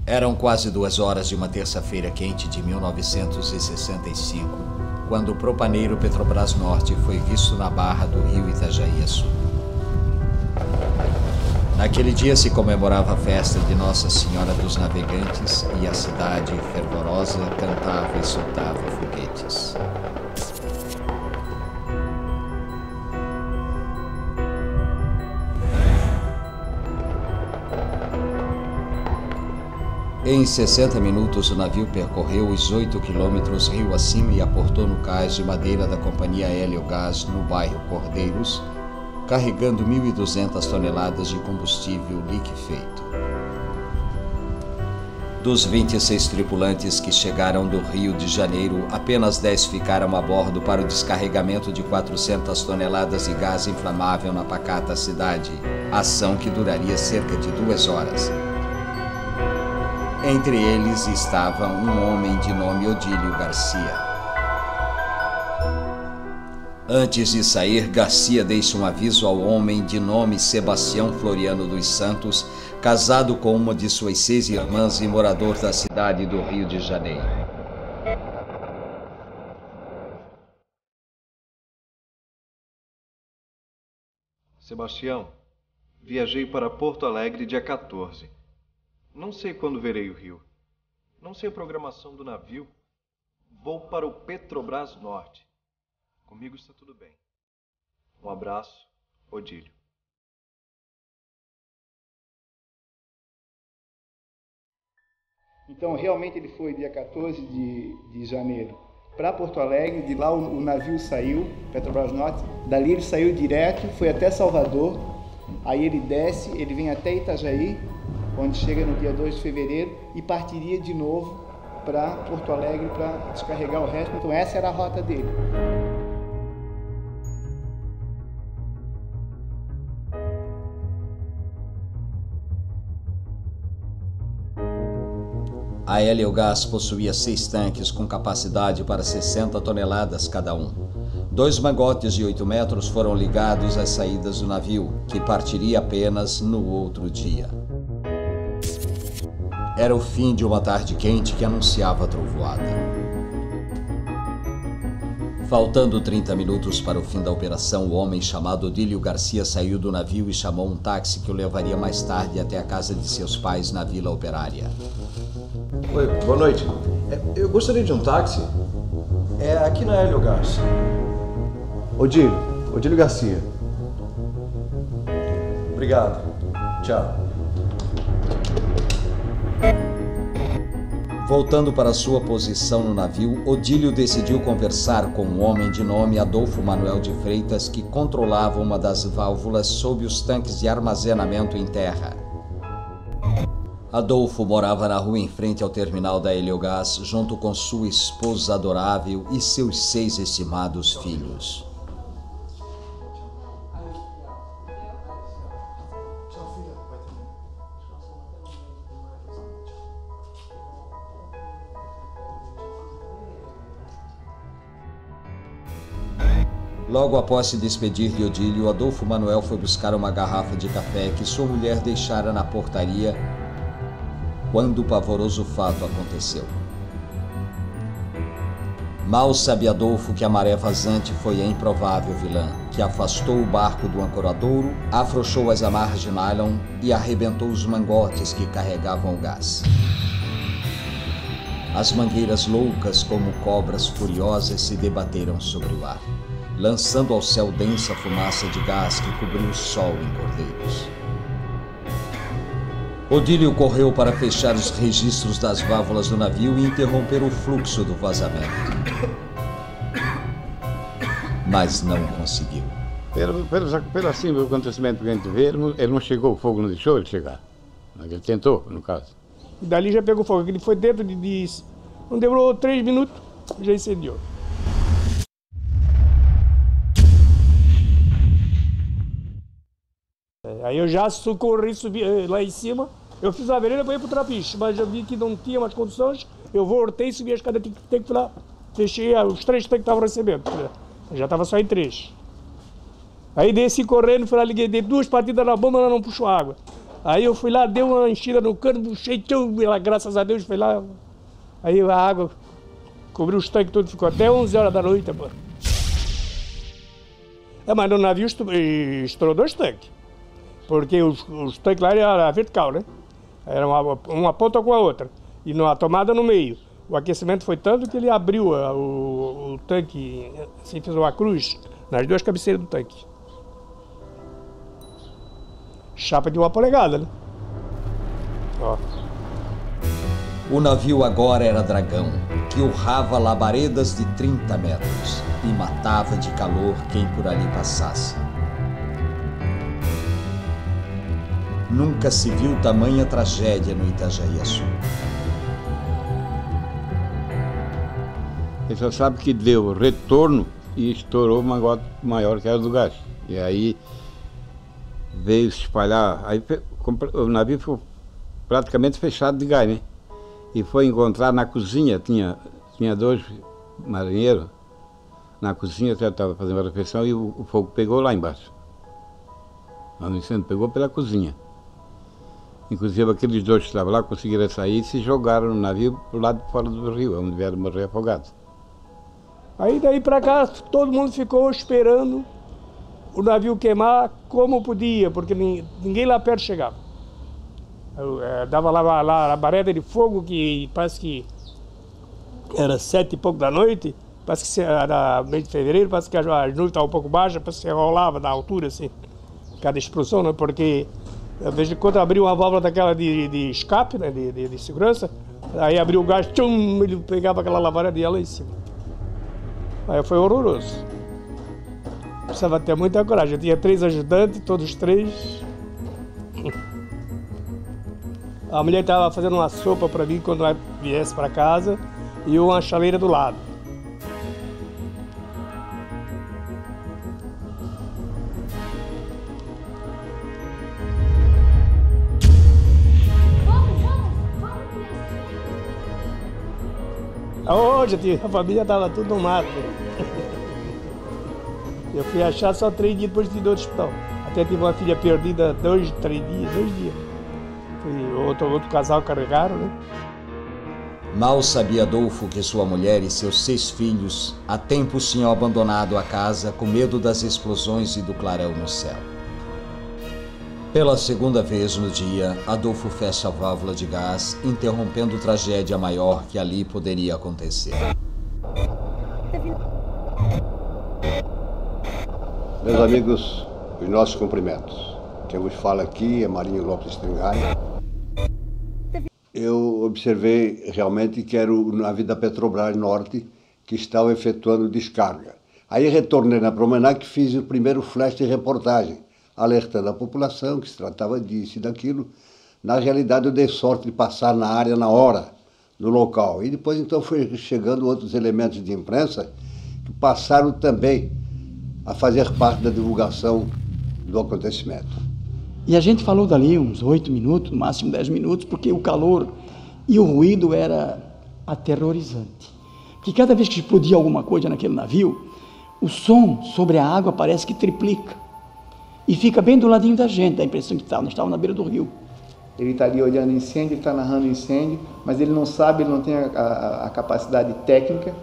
Eram quase 2 horas de uma terça-feira quente de 1965, quando o propaneiro Petrobras Norte foi visto na barra do rio Itajaí-Açu. Naquele dia se comemorava a festa de Nossa Senhora dos Navegantes e a cidade, fervorosa, cantava e soltava foguetes. Em 60 minutos, o navio percorreu os 8 quilômetros rio acima e aportou no cais de madeira da Companhia Heliogás, no bairro Cordeiros, carregando 1.200 toneladas de combustível liquefeito. Dos 26 tripulantes que chegaram do Rio de Janeiro, apenas 10 ficaram a bordo para o descarregamento de 400 toneladas de gás inflamável na pacata cidade, ação que duraria cerca de 2 horas. Entre eles estava um homem de nome Odílio Garcia. Antes de sair, Garcia deixa um aviso ao homem de nome Sebastião Floriano dos Santos, casado com uma de suas 6 irmãs e morador da cidade do Rio de Janeiro. Sebastião, viajei para Porto Alegre dia 14. Não sei quando verei o Rio. Não sei a programação do navio. Vou para o Petrobras Norte. Comigo está tudo bem. Um abraço, Odílio. Então, realmente, ele foi dia 14 de janeiro para Porto Alegre. De lá o navio saiu, Petrobras Norte. Dali ele saiu direto, foi até Salvador. Aí ele desce, ele vem até Itajaí, onde chega no dia 2 de fevereiro e partiria de novo para Porto Alegre para descarregar o resto. Então essa era a rota dele. A Heliogás possuía 6 tanques com capacidade para 60 toneladas cada um. 2 mangotes de 8 metros foram ligados às saídas do navio, que partiria apenas no outro dia. Era o fim de uma tarde quente que anunciava a trovoada. Faltando 30 minutos para o fim da operação, o homem chamado Odílio Garcia saiu do navio e chamou um táxi que o levaria mais tarde até a casa de seus pais na Vila Operária. Oi, boa noite. Eu gostaria de um táxi. É aqui na Heliogás. Odílio Garcia. Obrigado. Tchau. Voltando para sua posição no navio, Odílio decidiu conversar com um homem de nome Adolfo Manuel de Freitas, que controlava uma das válvulas sob os tanques de armazenamento em terra. Adolfo morava na rua em frente ao terminal da Heliogás, junto com sua esposa adorável e seus 6 estimados filhos. Logo após se despedir de Odílio, Adolfo Manuel foi buscar uma garrafa de café que sua mulher deixara na portaria quando o pavoroso fato aconteceu. Mal sabe Adolfo que a maré vazante foi a improvável vilã, que afastou o barco do ancoradouro, afrouxou as amarras de nylon e arrebentou os mangotes que carregavam o gás. As mangueiras loucas, como cobras furiosas, se debateram sobre o ar, lançando ao céu densa fumaça de gás que cobriu o sol em Cordeiros. Odílio correu para fechar os registros das válvulas do navio e interromper o fluxo do vazamento. Mas não conseguiu. Pelo assim, o acontecimento que a gente vê, ele não chegou, o fogo não deixou ele chegar. Mas ele tentou, no caso. E dali já pegou fogo, ele foi dentro não demorou 3 minutos, já incendiou. Aí eu já socorri, subi lá em cima, eu fiz a vereda para ir para o trapiche, mas eu vi que não tinha mais condições, eu voltei, subi a escada, tem que lá, fechei os 3 tanques que estavam recebendo, eu já estava só em 3. Aí desci correndo, fui lá, liguei, dei 2 partidas na bomba, ela não puxou água. Aí eu fui lá, dei uma enchida no cano, puxei, graças a Deus, foi lá. Aí a água cobriu os tanques, tudo, ficou até 11 horas da noite, mano. Mas no navio estourou 2 tanques. Porque os tanques lá eram vertical, né? Era uma ponta com a outra. E a tomada no meio. O aquecimento foi tanto que ele abriu o tanque, assim, fez uma cruz nas 2 cabeceiras do tanque. Chapa de 1 polegada, né? Ó. O navio agora era Dragão, que urrava labaredas de 30 metros e matava de calor quem por ali passasse. Nunca se viu tamanha tragédia no Itajaí-Açu. Ele só sabe que deu retorno e estourou uma gota maior que era do gás. E aí veio se espalhar, aí o navio ficou praticamente fechado de gás, né? E foi encontrar na cozinha, tinha 2 marinheiros, na cozinha já estava fazendo a refeição e o fogo pegou lá embaixo. O incêndio pegou pela cozinha. Inclusive aqueles 2 que estavam lá conseguiram sair e se jogaram no navio para o lado de fora do rio, onde vieram morrer afogados. Aí daí para cá todo mundo ficou esperando o navio queimar como podia, porque ninguém lá perto chegava. Dava lá a labareda de fogo, que parece que era 7 e pouco da noite, parece que era mês de fevereiro, parece que as nuvens estavam um pouco baixas, parece que rolava na altura, assim, cada explosão, né? Porque de vez em quando abriu uma válvula daquela de escape, né? de segurança, aí abriu o gás, tchum, ele pegava aquela labareda e ia lá em cima. Aí foi horroroso. Precisava ter muita coragem. Eu tinha 3 ajudantes, todos 3. A mulher estava fazendo uma sopa para mim quando eu viesse para casa e uma chaleira do lado. Hoje a família estava tudo no mato. Eu fui achar só 3 dias depois de ir do hospital. Até tive uma filha perdida 2 dias. Outro casal carregaram, né? Mal sabia Adolfo que sua mulher e seus 6 filhos há tempos tinham abandonado a casa com medo das explosões e do clarão no céu. Pela 2ª vez no dia, Adolfo fecha a válvula de gás, interrompendo tragédia maior que ali poderia acontecer. Meus amigos, os nossos cumprimentos. Quem vos fala aqui é Marinho Lopes Stringai. Eu observei realmente que era o navio da Petrobras Norte que estava efetuando descarga. Aí retornei na Promenade que fiz o primeiro flash de reportagem, alertando a população que se tratava disso e daquilo. Na realidade, eu dei sorte de passar na área na hora, no local. E depois, então, foi chegando outros elementos de imprensa que passaram também a fazer parte da divulgação do acontecimento. E a gente falou dali uns 8 minutos, no máximo 10 minutos, porque o calor e o ruído era aterrorizante. Porque cada vez que explodia alguma coisa naquele navio, o som sobre a água parece que triplica. E fica bem do ladinho da gente, dá a impressão que nós estávamos na beira do rio. Ele está ali olhando incêndio, ele está narrando incêndio, mas ele não sabe, ele não tem a capacidade técnica,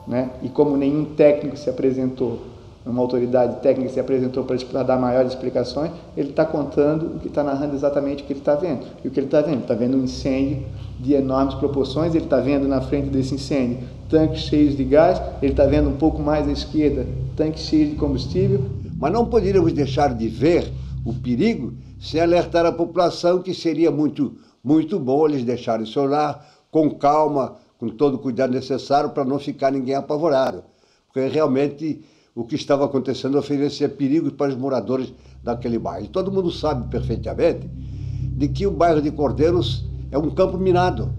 né? E como nenhum técnico se apresentou, uma autoridade técnica se apresentou para dar maiores explicações, ele está contando o que está narrando exatamente o que ele está vendo. E o que ele está vendo? Ele está vendo um incêndio de enormes proporções, ele está vendo na frente desse incêndio tanques cheios de gás, ele está vendo um pouco mais à esquerda tanques cheios de combustível. Mas não poderíamos deixar de ver o perigo sem alertar a população que seria muito bom eles deixarem o celular com calma, com todo o cuidado necessário para não ficar ninguém apavorado. Porque realmente o que estava acontecendo oferecia perigo para os moradores daquele bairro. E todo mundo sabe perfeitamente de que o bairro de Cordeiros é um campo minado.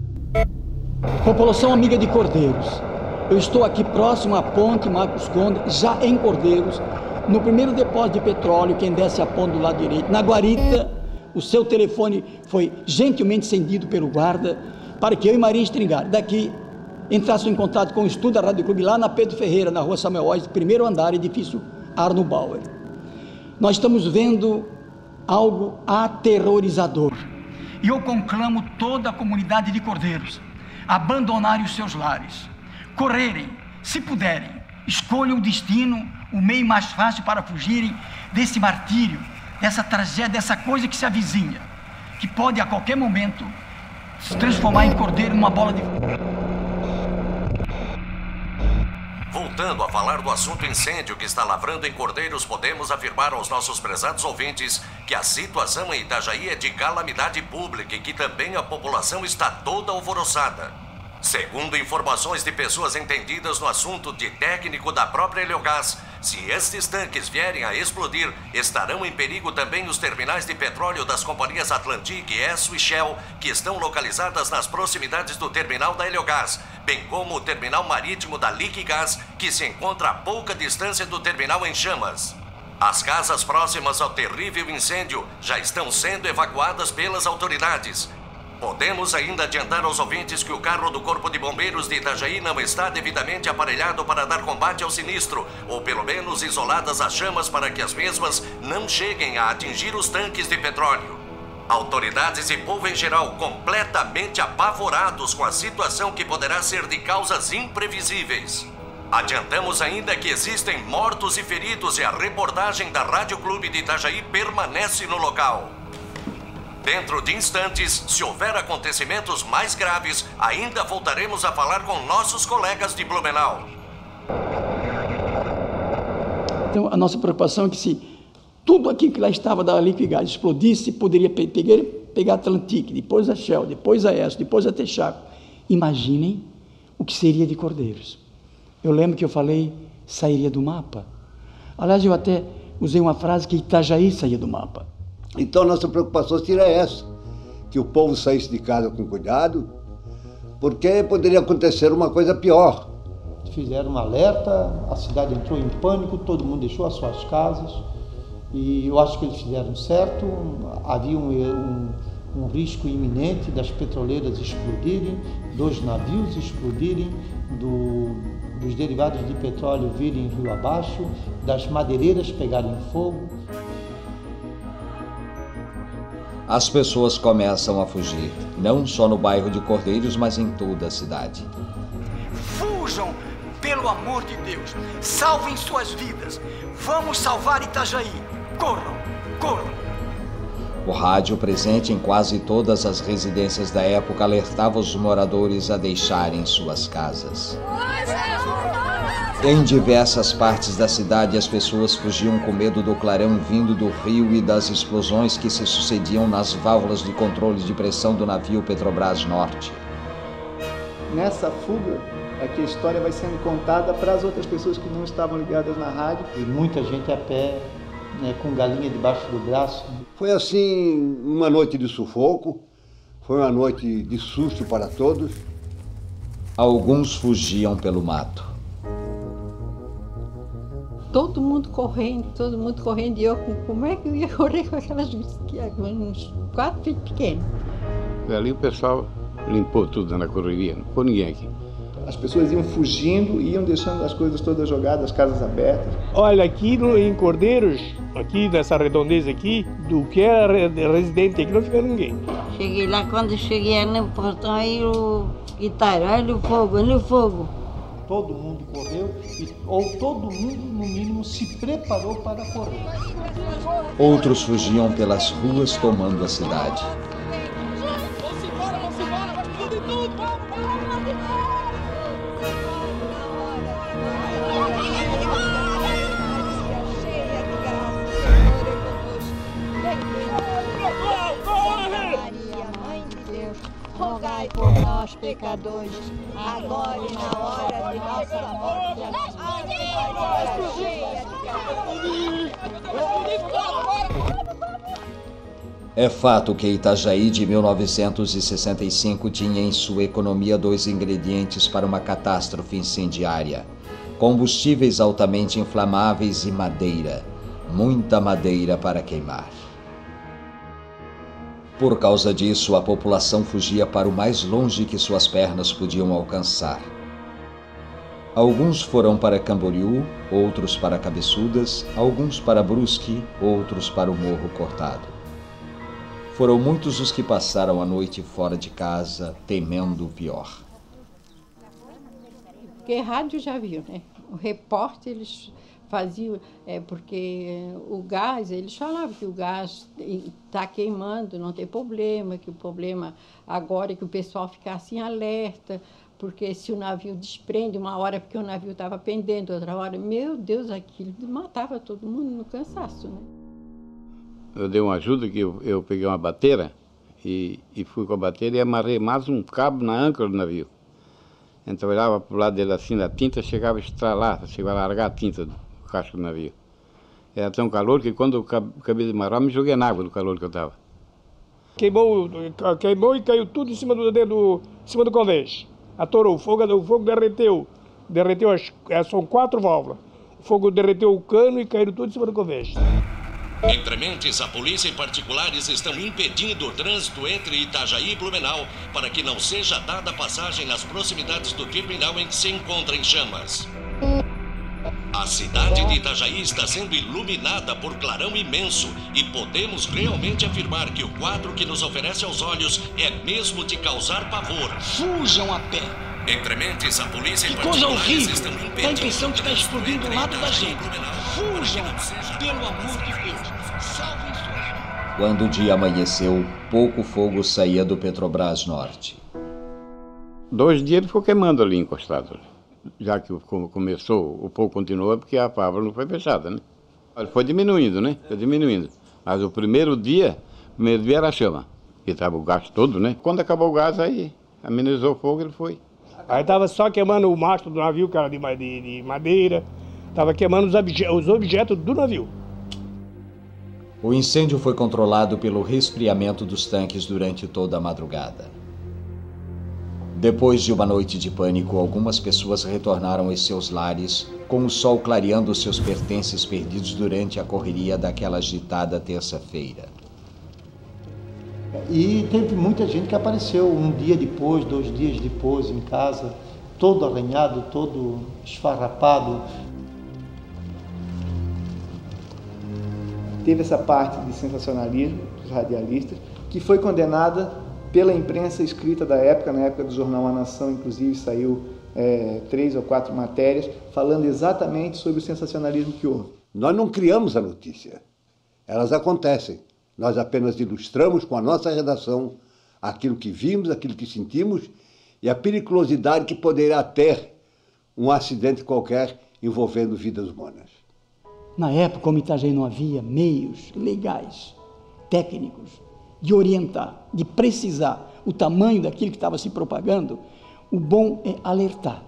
População amiga de Cordeiros, eu estou aqui próximo à ponte Marcos Conde, já em Cordeiros, no primeiro depósito de petróleo, quem desce a ponte do lado direito, na guarita. O seu telefone foi gentilmente cendido pelo guarda para que eu e Marinho Stringai daqui entrassem em contato com o estúdio da Rádio Clube lá na Pedro Ferreira, na rua Samuel Oz, primeiro andar, edifício Arno Bauer. Nós estamos vendo algo aterrorizador. E eu conclamo toda a comunidade de cordeiros a abandonarem os seus lares, correrem, se puderem, escolham o destino, o meio mais fácil para fugirem desse martírio, dessa tragédia, dessa coisa que se avizinha, que pode a qualquer momento se transformar em cordeiro numa bola de... Voltando a falar do assunto incêndio que está lavrando em Cordeiros, podemos afirmar aos nossos prezados ouvintes que a situação em Itajaí é de calamidade pública e que também a população está toda alvoroçada. Segundo informações de pessoas entendidas no assunto de técnico da própria Heliogás, se estes tanques vierem a explodir, estarão em perigo também os terminais de petróleo das companhias Atlantic, Esso e Shell, que estão localizadas nas proximidades do terminal da Heliogás, bem como o terminal marítimo da Liquigás, que se encontra a pouca distância do terminal em chamas. As casas próximas ao terrível incêndio já estão sendo evacuadas pelas autoridades. Podemos ainda adiantar aos ouvintes que o carro do Corpo de Bombeiros de Itajaí não está devidamente aparelhado para dar combate ao sinistro, ou pelo menos isoladas as chamas para que as mesmas não cheguem a atingir os tanques de petróleo. Autoridades e povo em geral completamente apavorados com a situação que poderá ser de causas imprevisíveis. Adiantamos ainda que existem mortos e feridos e a reportagem da Rádio Clube de Itajaí permanece no local. Dentro de instantes, se houver acontecimentos mais graves, ainda voltaremos a falar com nossos colegas de Blumenau. Então, a nossa preocupação é que se tudo aquilo que lá estava da Liquigás explodisse, poderia pegar a Atlantic, depois a Shell, depois a Esso, depois a Texaco. Imaginem o que seria de Cordeiros. Eu lembro que eu falei, sairia do mapa. Aliás, eu até usei uma frase que Itajaí saía do mapa. Então, nossa preocupação seria essa, que o povo saísse de casa com cuidado, porque poderia acontecer uma coisa pior. Fizeram um alerta, a cidade entrou em pânico, todo mundo deixou as suas casas, e eu acho que eles fizeram certo. Havia um risco iminente das petroleiras explodirem, dos navios explodirem, dos derivados de petróleo virem rio abaixo, das madeireiras pegarem fogo. As pessoas começam a fugir, não só no bairro de Cordeiros, mas em toda a cidade. Fujam, pelo amor de Deus, salvem suas vidas, vamos salvar Itajaí, corram, corram. O rádio, presente em quase todas as residências da época, alertava os moradores a deixarem suas casas. Em diversas partes da cidade, as pessoas fugiam com medo do clarão vindo do rio e das explosões que se sucediam nas válvulas de controle de pressão do navio Petrobras Norte. Nessa fuga é que a história vai sendo contada para as outras pessoas que não estavam ligadas na rádio. E muita gente a pé, né, com galinha debaixo do braço. Foi assim, uma noite de sufoco, foi uma noite de susto para todos. Alguns fugiam pelo mato. Todo mundo correndo, e eu, como é que eu ia correr com uns 4 filhos pequenos? E ali o pessoal limpou tudo na correria, não ficou ninguém aqui. As pessoas iam fugindo, iam deixando as coisas todas jogadas, as casas abertas. Olha, aqui em Cordeiros, aqui nessa redondeza aqui, do que era residente aqui, não fica ninguém. Cheguei lá, quando cheguei no portão, aí o guitarra, olha o fogo. Todo mundo correu, ou todo mundo, no mínimo, se preparou para correr. Outros fugiam pelas ruas tomando a cidade. Rogai por nós, pecadores, agora e na hora de nossa morte. É fato que Itajaí de 1965 tinha em sua economia 2 ingredientes para uma catástrofe incendiária: combustíveis altamente inflamáveis e madeira. Muita madeira para queimar. Por causa disso, a população fugia para o mais longe que suas pernas podiam alcançar. Alguns foram para Camboriú, outros para Cabeçudas, alguns para Brusque, outros para o Morro Cortado. Foram muitos os que passaram a noite fora de casa, temendo o pior. Porque rádio já viu, né? O repórter, eles faziam, porque o gás, eles falavam que o gás está queimando, não tem problema, que o problema agora é que o pessoal fica assim alerta, porque se o navio desprende, uma hora porque o navio estava pendendo, outra hora, meu Deus, aquilo matava todo mundo no cansaço, né? Eu dei uma ajuda que eu peguei uma bateira e fui com a bateira e amarrei mais um cabo na âncora do navio. Então eu olhava para o lado dele assim, da tinta, chegava a estralar, chegava a largar a tinta do casco do navio. Era tão calor que quando eu acabei de amarrar, me joguei na água do calor que eu estava. Queimou e caiu tudo em cima do convés. Atorou, o fogo derreteu. São 4 válvulas. O fogo derreteu o cano e caiu tudo em cima do convés. Entre mentes, a polícia e particulares estão impedindo o trânsito entre Itajaí e Blumenau para que não seja dada passagem nas proximidades do terminal em que se encontra em chamas. A cidade de Itajaí está sendo iluminada por clarão imenso e podemos realmente afirmar que o quadro que nos oferece aos olhos é mesmo de causar pavor. Fujam a pé. Entre mentes, a polícia e Que coisa particulares horrível. estão Dá a impedindo impressão que está explodindo do lado da gente. Fujam, seja pelo amor de Deus. Salvem suas... Quando o dia amanheceu, pouco fogo saía do Petrobras Norte. 2 dias ele ficou queimando ali encostado. Já que começou, o fogo continuou porque a fábrica não foi fechada, né? Foi diminuindo, né? Foi diminuindo. Mas o primeiro dia era a chama. E estava o gás todo, né? Quando acabou o gás, aí amenizou o fogo e ele foi. Aí estava só queimando o mastro do navio, que era de madeira. Estava queimando os objetos do navio. O incêndio foi controlado pelo resfriamento dos tanques durante toda a madrugada. Depois de uma noite de pânico, algumas pessoas retornaram aos seus lares, com o sol clareando seus pertences perdidos durante a correria daquela agitada terça-feira. E teve muita gente que apareceu 1 dia depois, 2 dias depois em casa, todo arranhado, todo esfarrapado. Teve essa parte de sensacionalismo dos radialistas, que foi condenada pela imprensa escrita da época, na época do jornal A Nação, inclusive saiu 3 ou 4 matérias falando exatamente sobre o sensacionalismo que houve. Nós não criamos a notícia, elas acontecem. Nós apenas ilustramos com a nossa redação aquilo que vimos, aquilo que sentimos e a periculosidade que poderá ter um acidente qualquer envolvendo vidas humanas. Na época, como Itajaí não havia meios legais, técnicos, de orientar, de precisar o tamanho daquilo que estava se propagando, o bom é alertar.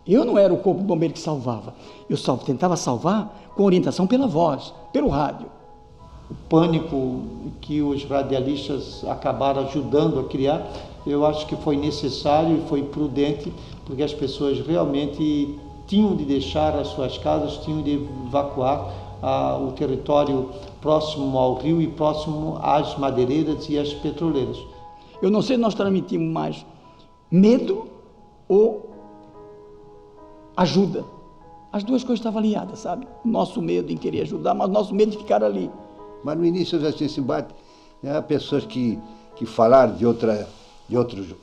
Eu não era o corpo de bombeiro que salvava, eu tentava salvar com orientação pela voz, pelo rádio. O pânico que os radialistas acabaram ajudando a criar, eu acho que foi necessário e foi prudente, porque as pessoas realmente tinham de deixar as suas casas, tinham de evacuar o território próximo ao rio e próximo às madeireiras e às petroleiras. Eu não sei se nós transmitimos mais medo ou ajuda. As duas coisas estavam aliadas, sabe? Nosso medo em querer ajudar, mas nosso medo de ficar ali. Mas no início já tinha esse embate, né? Pessoas que falaram de outros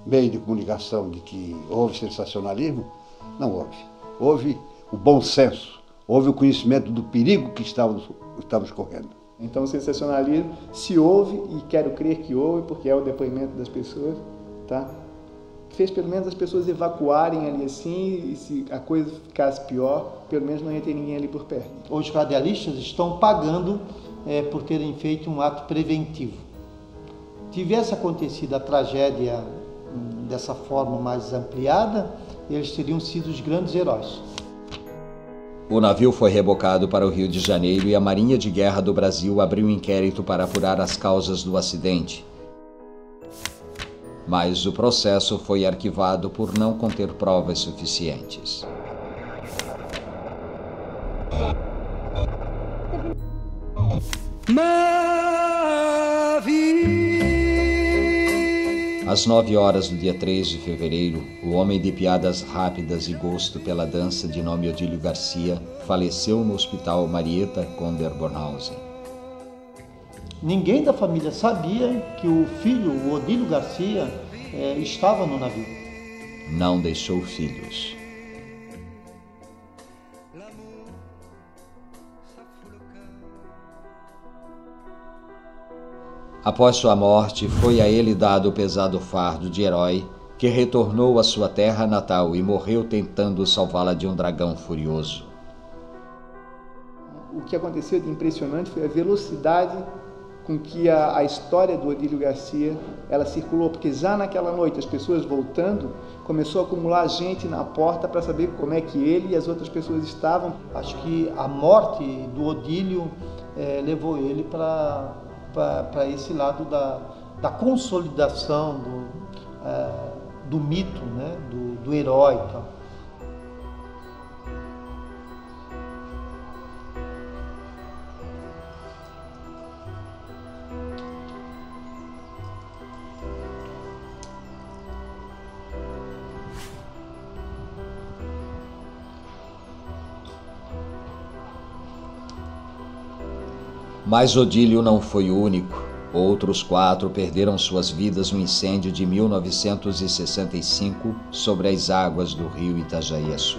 meios de comunicação de que houve sensacionalismo, não houve. Houve o bom senso, houve o conhecimento do perigo que estávamos correndo. Então o sensacionalismo, se houve, e quero crer que houve, porque é o depoimento das pessoas, tá? Fez pelo menos as pessoas evacuarem ali assim, e se a coisa ficasse pior, pelo menos não ia ter ninguém ali por perto. Os radialistas estão pagando por terem feito um ato preventivo. Tivesse acontecido a tragédia dessa forma mais ampliada, eles teriam sido os grandes heróis. O navio foi rebocado para o Rio de Janeiro e a Marinha de Guerra do Brasil abriu um inquérito para apurar as causas do acidente. Mas o processo foi arquivado por não conter provas suficientes. Às 9 horas do dia 3 de fevereiro, o homem de piadas rápidas e gosto pela dança de nome Odílio Garcia faleceu no hospital Marieta Conder Bornhausen. ninguém da família sabia que o filho, o Odílio Garcia, estava no navio. Não deixou filhos. Após sua morte, foi a ele dado o pesado fardo de herói, que retornou à sua terra natal e morreu tentando salvá-la de um dragão furioso. O que aconteceu de impressionante foi a velocidade com que a história do Odílio Garcia ela circulou, porque já naquela noite, as pessoas voltando, começou a acumular gente na porta para saber como é que ele e as outras pessoas estavam. Acho que a morte do Odílio levou ele para esse lado da consolidação do mito, né? do herói. Então. Mas Odílio não foi o único. Outros 4 perderam suas vidas no incêndio de 1965 sobre as águas do rio Itajaí-Açu.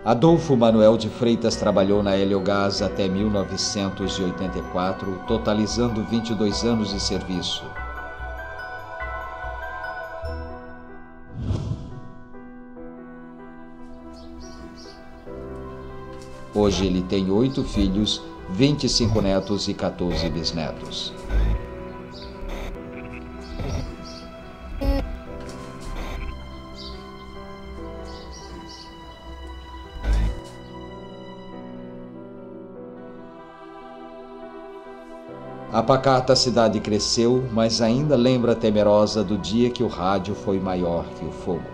Adolfo Manuel de Freitas trabalhou na Heliogás até 1984, totalizando 22 anos de serviço. Hoje ele tem 8 filhos, 25 netos e 14 bisnetos. A pacata cidade cresceu, mas ainda lembra temerosa do dia que o rádio foi maior que o fogo.